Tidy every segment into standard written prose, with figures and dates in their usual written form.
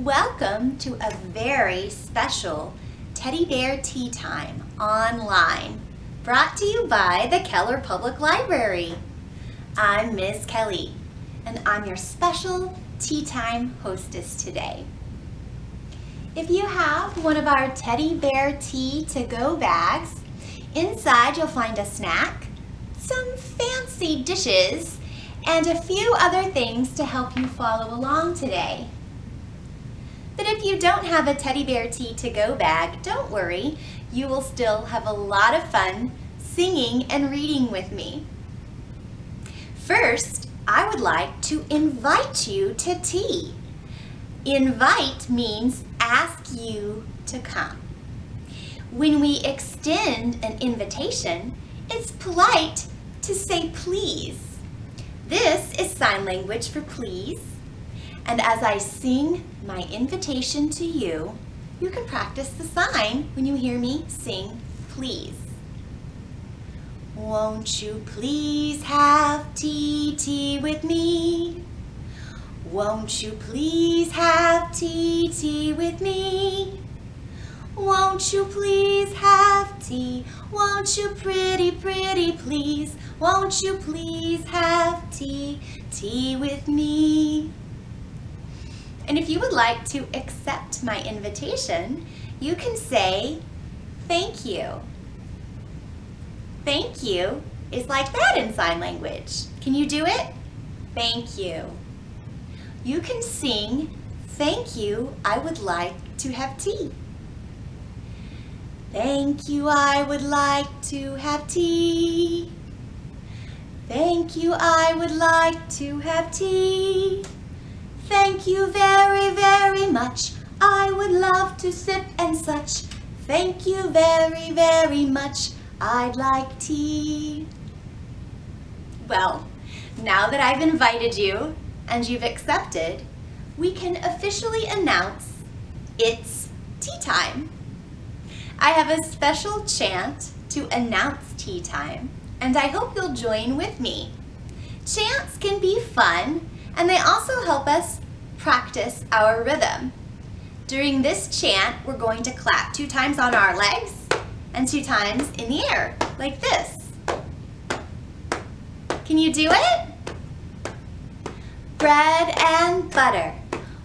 Welcome to a very special Teddy Bear Tea Time online, brought to you by the Keller Public Library. I'm Ms. Kelly, and I'm your special tea time hostess today. If you have one of our Teddy Bear Tea to-go bags, inside you'll find a snack, some fancy dishes, and a few other things to help you follow along today. But if you don't have a Teddy Bear Tea to-go bag, don't worry, you will still have a lot of fun singing and reading with me. First, I would like to invite you to tea. Invite means ask you to come. When we extend an invitation, it's polite to say please. This is sign language for please. And as I sing my invitation to you, you can practice the sign when you hear me sing please. Won't you please have tea with me? Won't you please have tea with me? Won't you please have tea? Won't you pretty please? Won't you please have tea with me? And if you would like to accept my invitation, you can say, thank you. Thank you is like that in sign language. Can you do it? Thank you. You can sing, thank you, I would like to have tea. Thank you, I would like to have tea. Thank you, I would like to have tea. Thank you very much. I would love to sip and such. Thank you very much. I'd like tea. Well, now that I've invited you and you've accepted, we can officially announce it's tea time. I have a special chant to announce tea time, and I hope you'll join with me. Chants can be fun, and they also help us practice our rhythm. During this chant, we're going to clap 2 times on our legs and 2 times in the air, like this. Can you do it? Bread and butter,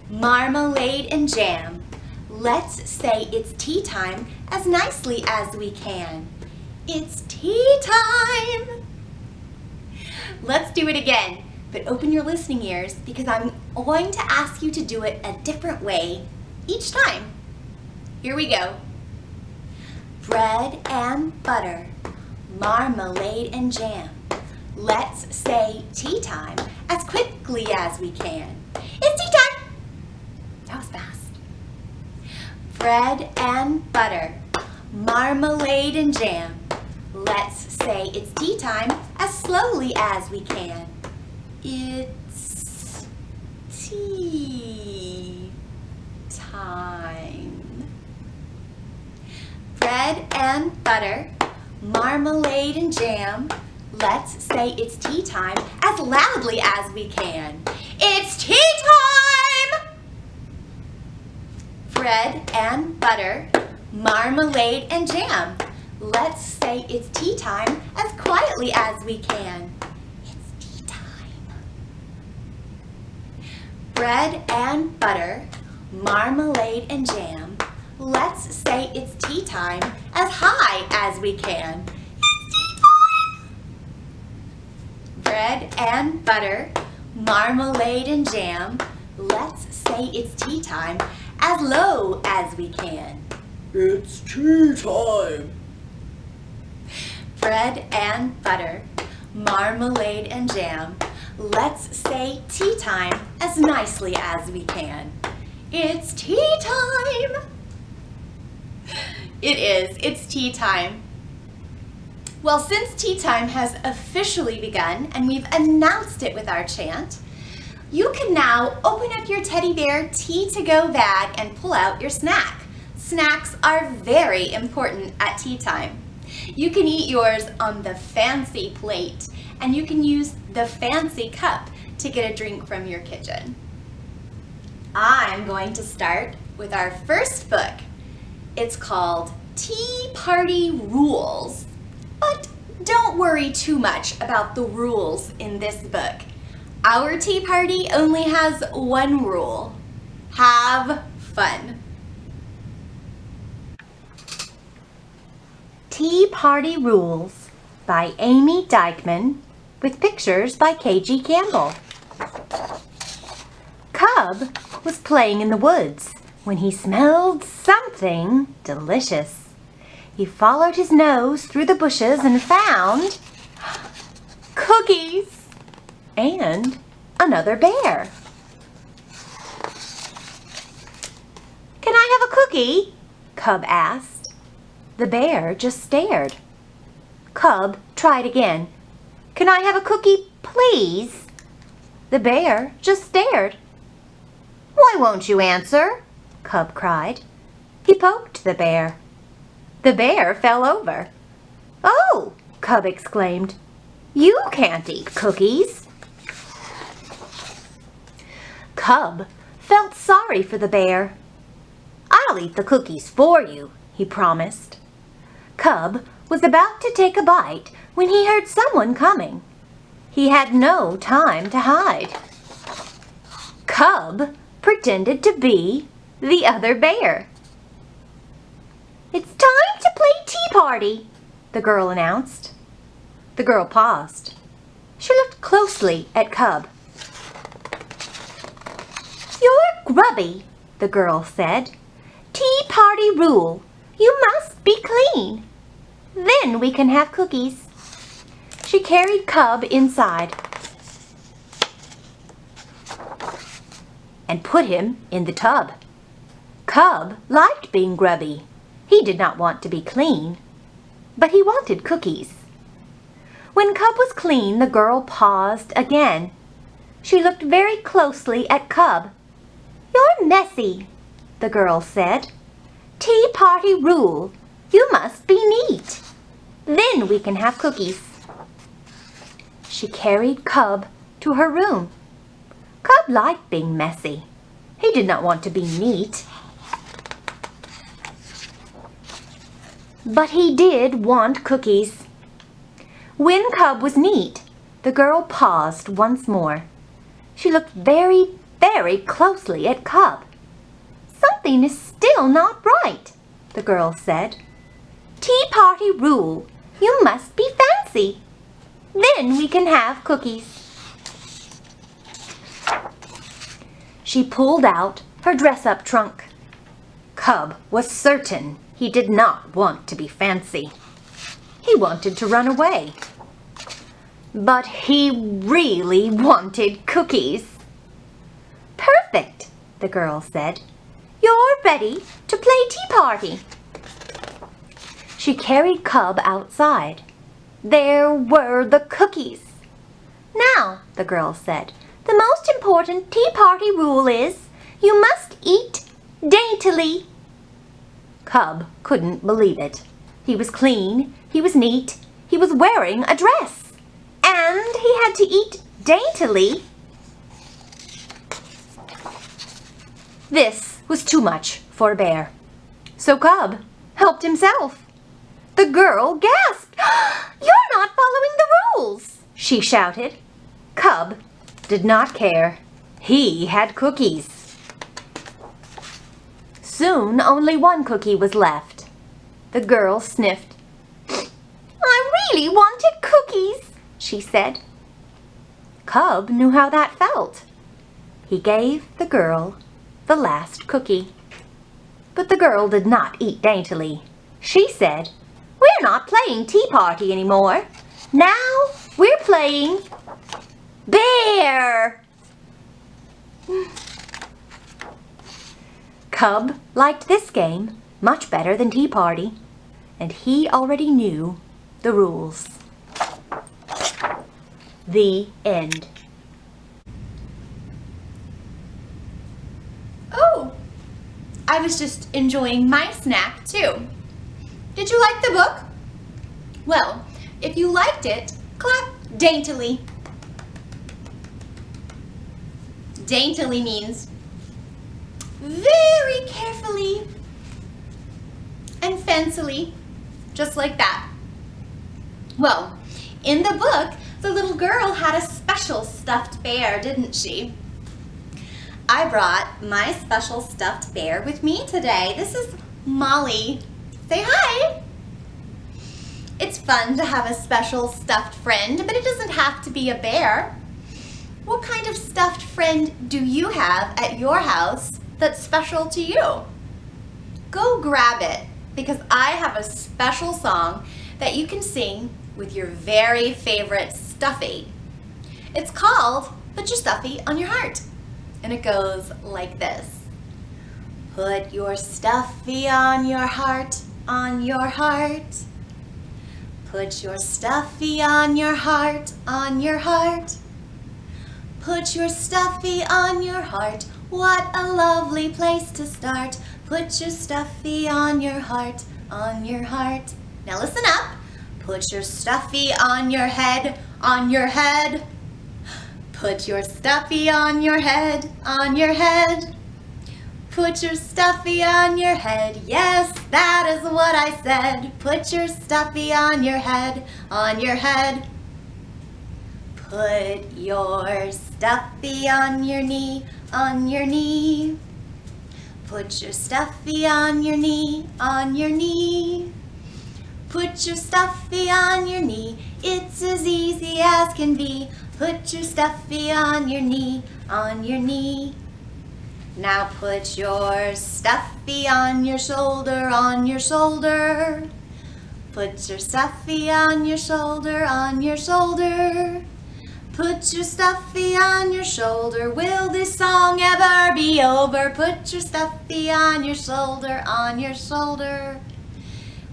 marmalade and jam. Let's say it's tea time as nicely as we can. It's tea time! Let's do it again. But open your listening ears because I'm going to ask you to do it a different way each time. Here we go. Bread and butter, marmalade and jam. Let's say tea time as quickly as we can. It's tea time! That was fast. Bread and butter, marmalade and jam. Let's say it's tea time as slowly as we can. It's tea time. Bread and butter, marmalade and jam. Let's say it's tea time as loudly as we can. It's tea time! Bread and butter, marmalade and jam. Let's say it's tea time as quietly as we can. Bread and butter, marmalade and jam. Let's say it's tea time as high as we can. It's tea time! Bread and butter, marmalade and jam. Let's say it's tea time as low as we can. It's tea time! Bread and butter, marmalade and jam. Let's say tea time as nicely as we can. It's tea time! It is. It's tea time. Well, since tea time has officially begun and we've announced it with our chant, you can now open up your Teddy Bear Tea to-go bag and pull out your snack. Snacks are very important at tea time. You can eat yours on the fancy plate, and you can use the fancy cup to get a drink from your kitchen. I'm going to start with our first book. It's called Tea Party Rules. But don't worry too much about the rules in this book. Our tea party only has one rule. Have fun. Tea Party Rules by Amy Dykman with pictures by K.G. Campbell. Cub was playing in the woods when he smelled something delicious. He followed his nose through the bushes and found cookies and another bear. "Can I have a cookie?" Cub asked. The bear just stared. Cub tried again. "Can I have a cookie, please?" The bear just stared. "Why won't you answer?" Cub cried. He poked the bear. The bear fell over. "Oh!" Cub exclaimed. "You can't eat cookies." Cub felt sorry for the bear. "I'll eat the cookies for you," he promised. Cub was about to take a bite when he heard someone coming. He had no time to hide. Cub pretended to be the other bear. "It's time to play tea party," the girl announced. The girl paused. She looked closely at Cub. "You're grubby," the girl said. "Tea party rule. You must be clean. Then we can have cookies." She carried Cub inside and put him in the tub. Cub liked being grubby. He did not want to be clean, but he wanted cookies. When Cub was clean, the girl paused again. She looked very closely at Cub. "You're messy," the girl said. "Tea party rule. You must be neat. Then we can have cookies." She carried Cub to her room. Cub liked being messy. He did not want to be neat. But he did want cookies. When Cub was neat, the girl paused once more. She looked very, very closely at Cub. "Something is still not right," the girl said. "Tea party rule. You must be fancy. Then we can have cookies." She pulled out her dress-up trunk. Cub was certain he did not want to be fancy. He wanted to run away. But he really wanted cookies. "Perfect," the girl said. "You're ready to play tea party." She carried Cub outside. There were the cookies. "Now," the girl said, "the most important tea party rule is you must eat daintily." Cub couldn't believe it. He was clean, he was neat, he was wearing a dress, and he had to eat daintily. This was too much for a bear. So Cub helped himself. The girl gasped. "You're not following the rules," she shouted. Cub did not care. He had cookies. Soon only one cookie was left. The girl sniffed. "I really wanted cookies," she said. Cub knew how that felt. He gave the girl the last cookie. But the girl did not eat daintily. She said, "We're not playing tea party anymore. Now we're playing bear." Cub liked this game much better than tea party, and he already knew the rules. The end. Oh, I was just enjoying my snack too. Did you like the book? Well, if you liked it, clap daintily. Daintily means very carefully and fancily, just like that. Well, in the book, the little girl had a special stuffed bear, didn't she? I brought my special stuffed bear with me today. This is Molly. Say hi. It's fun to have a special stuffed friend, but it doesn't have to be a bear. What kind of stuffed friend do you have at your house that's special to you? Go grab it, because I have a special song that you can sing with your very favorite stuffy. It's called Put Your Stuffy on Your Heart, and it goes like this. Put your stuffy on your heart, on your heart. Put your stuffy on your heart, on your heart. Put your stuffy on your heart, what a lovely place to start. Put your stuffy on your heart, on your heart. Now listen up. Put your stuffy on your head, on your head. Put your stuffy on your head, on your head. Put your stuffy on your head, yes, that is what I said. Put your stuffy on your head, on your head. Put your stuffy on your knee, on your knee. Put your stuffy on your knee, on your knee. Put your stuffy on your knee, it's as easy as can be. Put your stuffy on your knee, on your knee. Now put your stuffy on your shoulder, on your shoulder. Put your stuffy on your shoulder, on your shoulder. Put your stuffy on your shoulder, will this song ever be over? Put your stuffy on your shoulder, on your shoulder.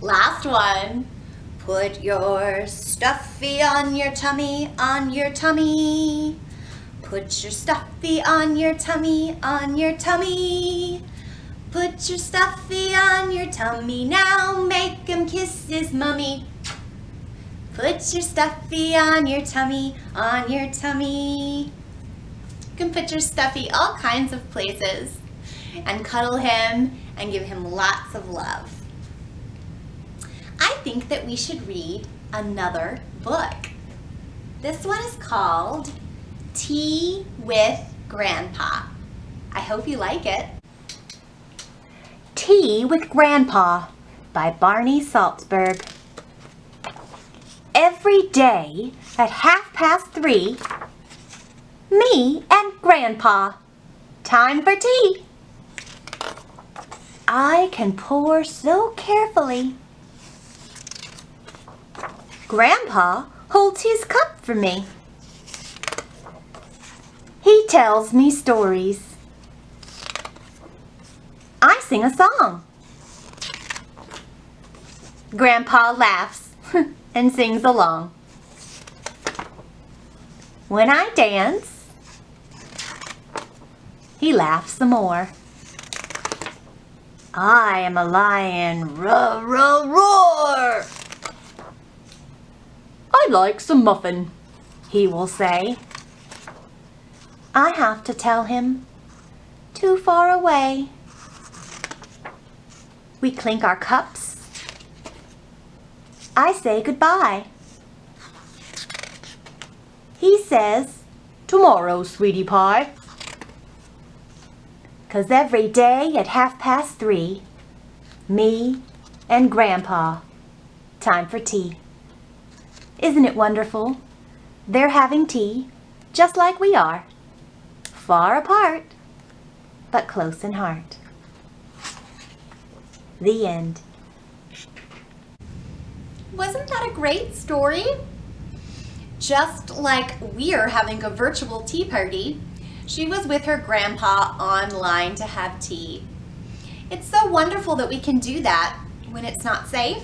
Last one. Put your stuffy on your tummy, on your tummy. Put your stuffy on your tummy, on your tummy. Put your stuffy on your tummy, now make him kiss his mummy. Put your stuffy on your tummy, on your tummy. You can put your stuffy all kinds of places and cuddle him and give him lots of love. I think that we should read another book. This one is called Tea with Grandpa. I hope you like it. Tea with Grandpa by Barney Salzberg. Every day at 3:30, me and Grandpa, time for tea. I can pour so carefully. Grandpa holds his cup for me. He tells me stories. I sing a song. Grandpa laughs and sings along. When I dance, he laughs some more. I am a lion, roar, roar, roar. I'd like some muffin, he will say. I have to tell him, too far away. We clink our cups. I say goodbye. He says, tomorrow, sweetie pie. 'Cause every day at 3:30, me and Grandpa, time for tea. Isn't it wonderful? They're having tea just like we are, far apart, but close in heart. The end. Wasn't that a great story? Just like we're having a virtual tea party, she was with her grandpa online to have tea. It's so wonderful that we can do that when it's not safe.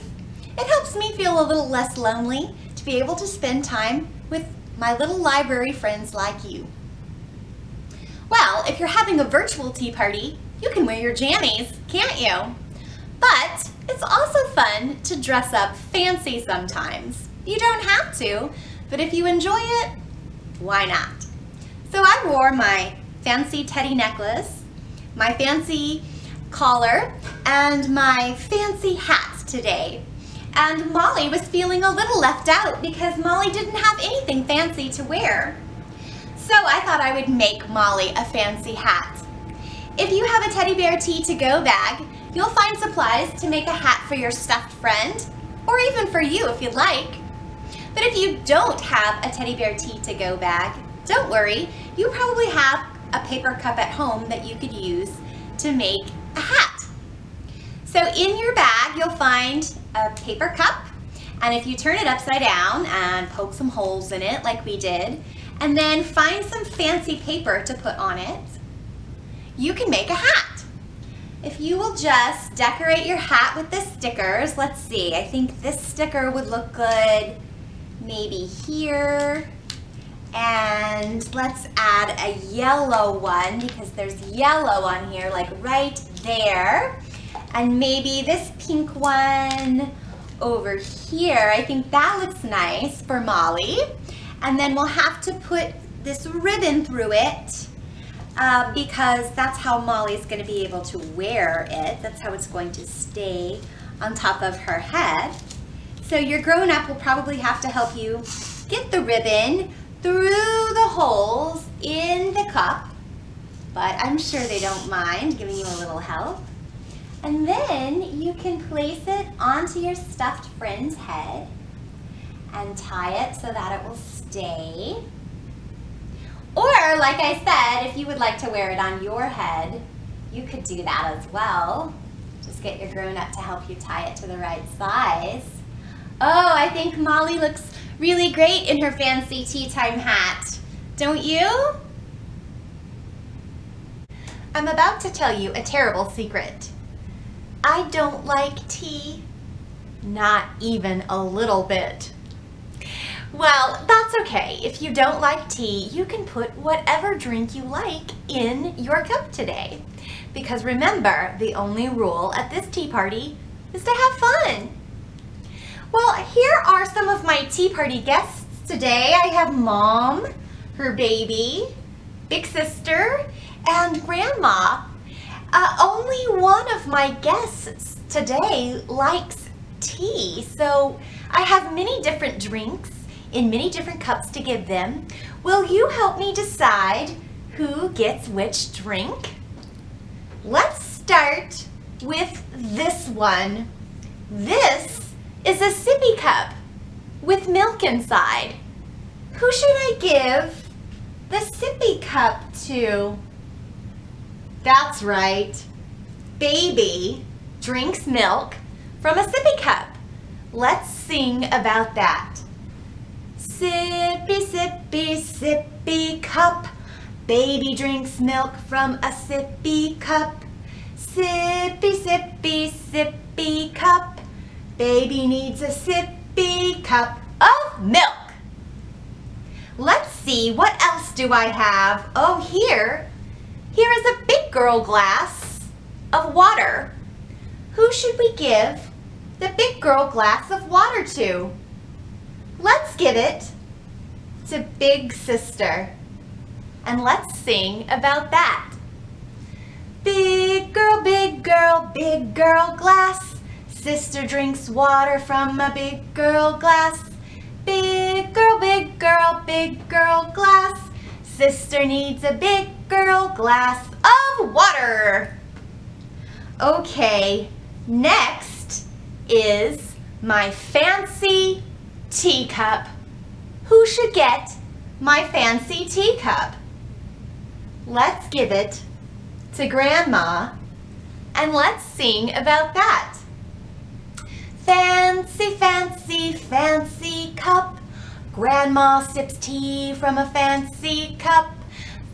It helps me feel a little less lonely to be able to spend time with my little library friends like you. Well, if you're having a virtual tea party, you can wear your jammies, can't you? But it's also fun to dress up fancy sometimes. You don't have to, but if you enjoy it, why not? So I wore my fancy teddy necklace, my fancy collar and my fancy hat today. And Molly was feeling a little left out because Molly didn't have anything fancy to wear. So I thought I would make Molly a fancy hat. If you have a teddy bear tea to go bag, you'll find supplies to make a hat for your stuffed friend, or even for you if you'd like. But if you don't have a teddy bear tea to go bag, don't worry, you probably have a paper cup at home that you could use to make a hat. So in your bag, you'll find a paper cup, and if you turn it upside down and poke some holes in it like we did, and then find some fancy paper to put on it, you can make a hat. If you will just decorate your hat with the stickers, let's see, I think this sticker would look good maybe here, and let's add a yellow one because there's yellow on here, like right there. And maybe this pink one over here. I think that looks nice for Molly. And then we'll have to put this ribbon through it because that's how Molly's going to be able to wear it. That's how it's going to stay on top of her head. So your grown-up will probably have to help you get the ribbon through the holes in the cup, but I'm sure they don't mind giving you a little help. And then you can place it onto your stuffed friend's head and tie it so that it will stay. Or, like I said, if you would like to wear it on your head, you could do that as well. Just get your grown-up to help you tie it to the right size. Oh, I think Molly looks really great in her fancy tea time hat. Don't you? I'm about to tell you a terrible secret. I don't like tea, not even a little bit. Well, that's okay. If you don't like tea, you can put whatever drink you like in your cup today. Because remember, the only rule at this tea party is to have fun. Well, here are some of my tea party guests today. I have Mom, her baby, big sister, and Grandma. Only one of my guests today likes tea, so I have many different drinks in many different cups to give them. Will you help me decide who gets which drink? Let's start with this one. This is a sippy cup with milk inside. Who should I give the sippy cup to? That's right. Baby drinks milk from a sippy cup. Let's sing about that. Sippy, sippy, sippy cup. Baby drinks milk from a sippy cup. Sippy, sippy, sippy cup. Baby needs a sippy cup of milk. Let's see, what else do I have? Oh, here is a big girl glass of water. Who should we give the big girl glass of water to? Let's give it to Big Sister. And let's sing about that. Big girl, big girl glass. Sister drinks water from a big girl glass. Big girl glass. Sister needs a big girl glass of water. Okay, next is my fancy teacup. Who should get my fancy teacup? Let's give it to Grandma and let's sing about that. Fancy, fancy, fancy cup. Grandma sips tea from a fancy cup.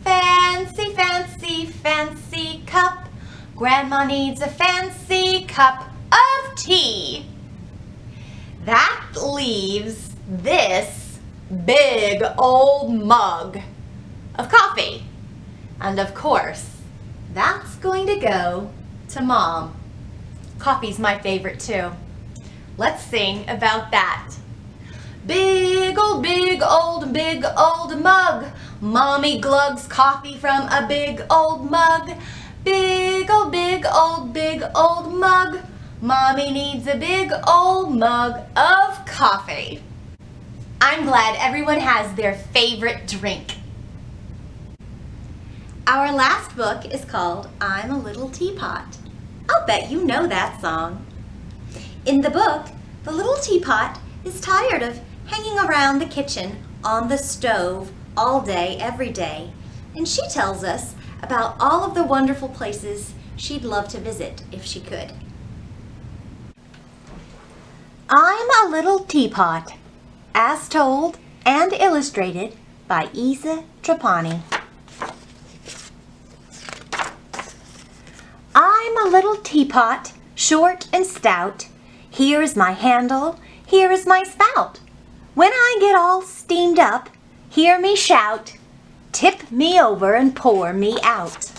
Fancy, fancy, fancy cup. Grandma needs a fancy cup of tea. That leaves this big old mug of coffee. And of course, that's going to go to Mom. Coffee's my favorite too. Let's sing about that. Big old mug. Mommy glugs coffee from a big old mug. big old mug. Mommy needs a big old mug of coffee. I'm glad everyone has their favorite drink. Our last book is called I'm a Little Teapot. I'll bet you know that song. In the book, the little teapot is tired of hanging around the kitchen on the stove all day, every day, and she tells us about all of the wonderful places she'd love to visit if she could. I'm a Little Teapot, as told and illustrated by Isa Trapani. I'm a little teapot, short and stout. Here is my handle, here is my spout. When I get all steamed up, hear me shout, tip me over and pour me out.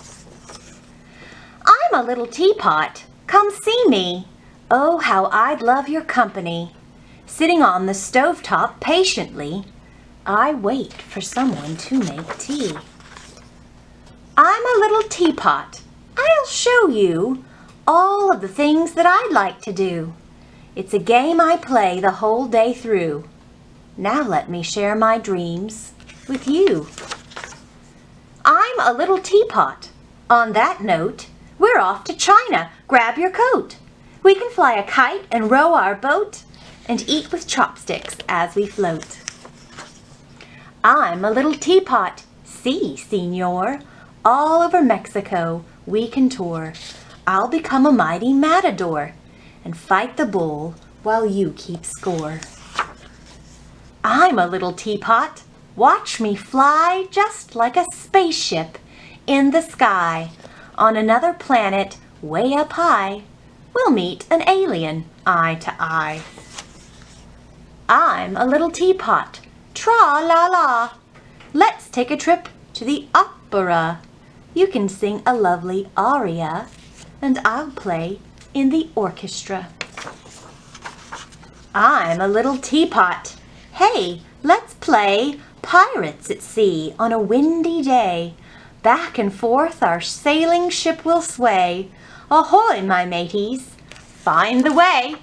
I'm a little teapot, come see me. Oh, how I'd love your company. Sitting on the stovetop patiently, I wait for someone to make tea. I'm a little teapot. I'll show you all of the things that I'd like to do. It's a game I play the whole day through. Now let me share my dreams with you. I'm a little teapot. On that note, we're off to China. Grab your coat. We can fly a kite and row our boat and eat with chopsticks as we float. I'm a little teapot. See, senor, all over Mexico we can tour. I'll become a mighty matador and fight the bull while you keep score. I'm a little teapot. Watch me fly just like a spaceship in the sky. On another planet way up high, we'll meet an alien eye to eye. I'm a little teapot. Tra-la-la. Let's take a trip to the opera. You can sing a lovely aria, and I'll play in the orchestra. I'm a little teapot. Hey, let's play pirates at sea on a windy day. Back and forth our sailing ship will sway. Ahoy, my mateys, find the way.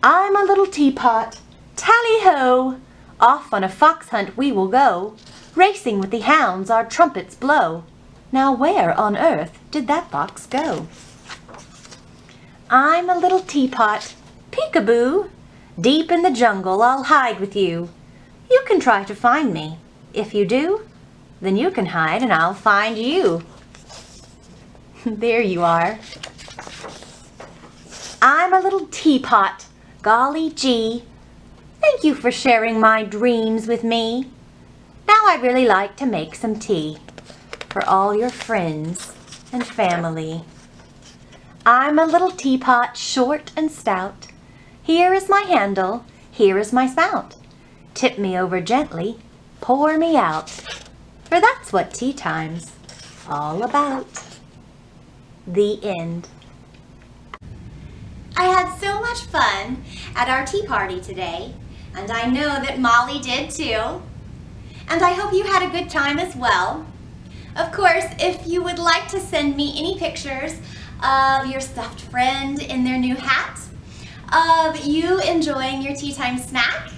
I'm a little teapot. Tally-ho! Off on a fox hunt we will go. Racing with the hounds our trumpets blow. Now where on earth did that fox go? I'm a little teapot. Peek-a-boo! Deep in the jungle I'll hide with you. You can try to find me. If you do, then you can hide and I'll find you. There you are. I'm a little teapot. Golly gee. Thank you for sharing my dreams with me. Now I'd really like to make some tea for all your friends and family. I'm a little teapot, short and stout. Here is my handle, here is my spout. Tip me over gently, pour me out. For that's what tea time's all about. The end. I had so much fun at our tea party today, and I know that Molly did too. And I hope you had a good time as well. Of course, if you would like to send me any pictures of your stuffed friend in their new hat, of you enjoying your tea time snack,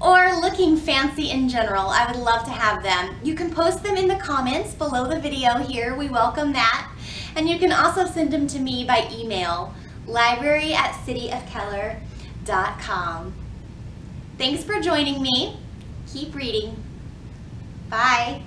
or looking fancy in general, I would love to have them. You can post them in the comments below the video here. We welcome that. And you can also send them to me by email, library@cityofkeller.com. Thanks for joining me. Keep reading. Bye.